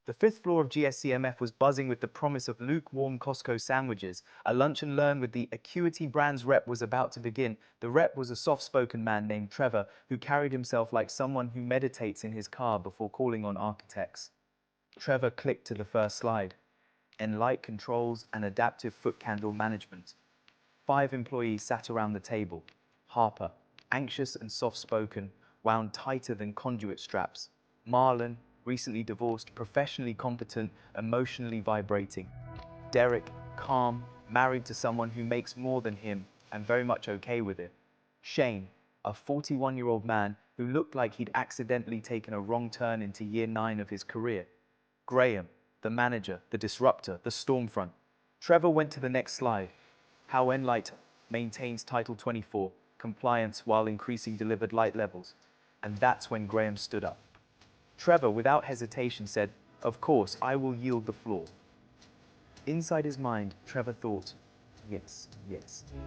The fifth floor of GSCMF was buzzing with the promise of lukewarm Costco sandwiches. A lunch and learn with the Acuity Brands rep was about to begin. The rep was a soft-spoken man named Trevor, who carried himself like someone who meditates in his car before calling on architects. Trevor clicked to the first slide. Light controls and adaptive foot candle management. 5 employees sat around the table. Harper, anxious and soft-spoken, wound tighter than conduit straps. Marlon, recently divorced, professionally competent, emotionally vibrating. Derek, calm, married to someone who makes more than him and very much okay with it. Shane, a 41-year-old man who looked like he'd accidentally taken a wrong turn into year 9 of his career. Graham, the manager, the disruptor, the stormfront. Trevor went to the next slide. How Enlight maintains Title 24, compliance while increasing delivered light levels. And that's when Graham stood up. Trevor, without hesitation, said, "Of course, I will yield the floor." Inside his mind, Trevor thought, yes,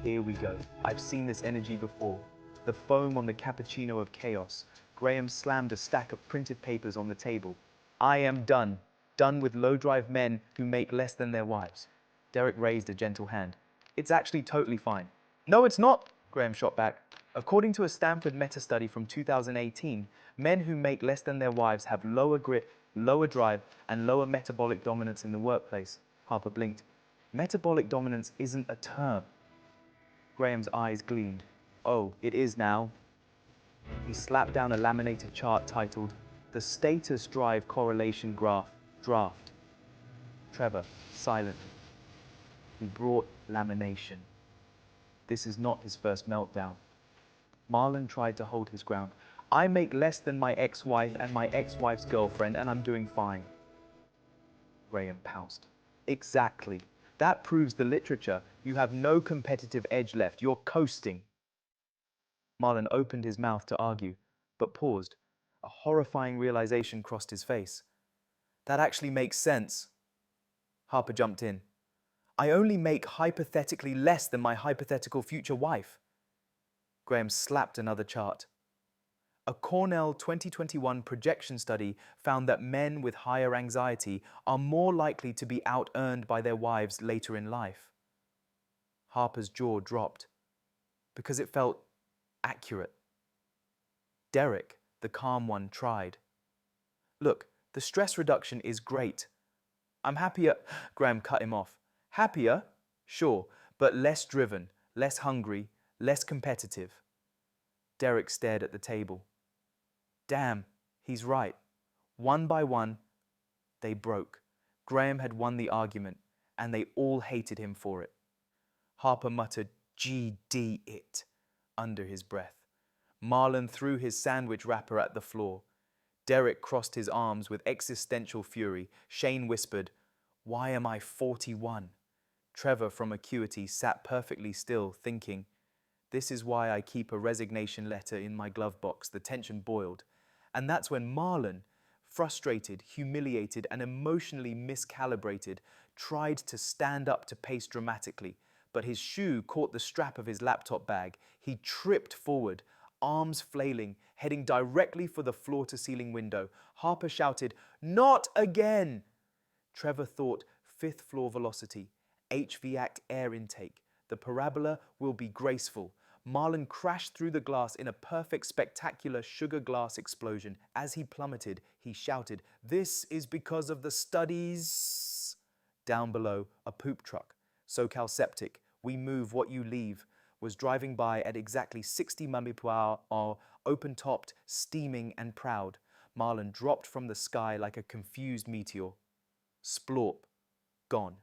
here we go. I've seen this energy before. The foam on the cappuccino of chaos. Graham slammed a stack of printed papers on the table. I am done. Done with low-drive men who make less than their wives. Derek raised a gentle hand. It's actually totally fine. No, it's not, Graham shot back. According to a Stanford meta-study from 2018, men who make less than their wives have lower grit, lower drive, and lower metabolic dominance in the workplace. Harper blinked. Metabolic dominance isn't a term. Graham's eyes gleamed. Oh, it is now. He slapped down a laminated chart titled, "The Status Drive Correlation Graph, Draft." Trevor, silent. He brought lamination. This is not his first meltdown. Marlon tried to hold his ground. I make less than my ex-wife and my ex-wife's girlfriend, and I'm doing fine. Graham pounced. Exactly. That proves the literature. You have no competitive edge left. You're coasting. Marlon opened his mouth to argue, but paused. A horrifying realization crossed his face. That actually makes sense. Harper jumped in. I only make hypothetically less than my hypothetical future wife. Graham slapped another chart. A Cornell 2021 projection study found that men with higher anxiety are more likely to be out-earned by their wives later in life. Harper's jaw dropped because it felt accurate. Derek, the calm one, tried. Look, the stress reduction is great. I'm happier, Graham cut him off. Happier? Sure, but less driven, less hungry, less competitive. Derek stared at the table. Damn, he's right. One by one, they broke. Graham had won the argument, and they all hated him for it. Harper muttered, GD it, under his breath. Marlon threw his sandwich wrapper at the floor. Derek crossed his arms with existential fury. Shane whispered, Why am I 41? Trevor from Acuity sat perfectly still, thinking, This is why I keep a resignation letter in my glove box. The tension boiled. And that's when Marlon, frustrated, humiliated, and emotionally miscalibrated, tried to stand up to pace dramatically, but his shoe caught the strap of his laptop bag. He tripped forward, arms flailing, heading directly for the floor-to-ceiling window. Harper shouted, Not again! Trevor thought, 5th floor velocity, HVAC air intake. The parabola will be graceful. Marlon crashed through the glass in a perfect, spectacular sugar glass explosion. As he plummeted, he shouted, This is because of the studies. Down below, a poop truck, SoCal Septic, we move what you leave, was driving by at exactly 60 miles per hour, open-topped, steaming and proud. Marlon dropped from the sky like a confused meteor. Splorp, gone.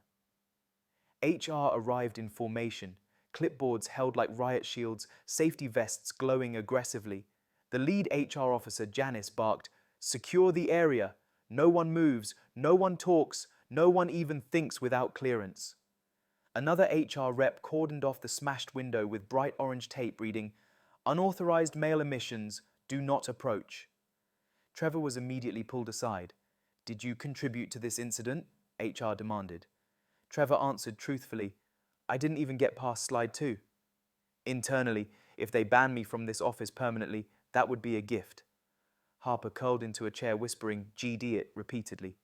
HR arrived in formation. Clipboards held like riot shields, safety vests glowing aggressively. The lead HR officer, Janice, barked, Secure the area. No one moves, no one talks, no one even thinks without clearance. Another HR rep cordoned off the smashed window with bright orange tape reading, Unauthorized male emissions, do not approach. Trevor was immediately pulled aside. Did you contribute to this incident? HR demanded. Trevor answered truthfully, I didn't even get past slide 2. Internally, if they ban me from this office permanently, that would be a gift. Harper curled into a chair whispering, GD it, repeatedly.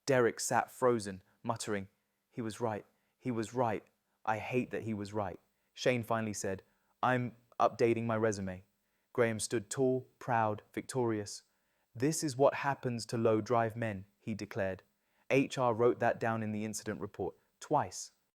Derek sat frozen, muttering, "He was right. He was right. I hate that he was right." Shane finally said, "I'm updating my resume." Graham stood tall, proud, victorious. "This is what happens to low-drive men," he declared. HR wrote that down in the incident report, twice.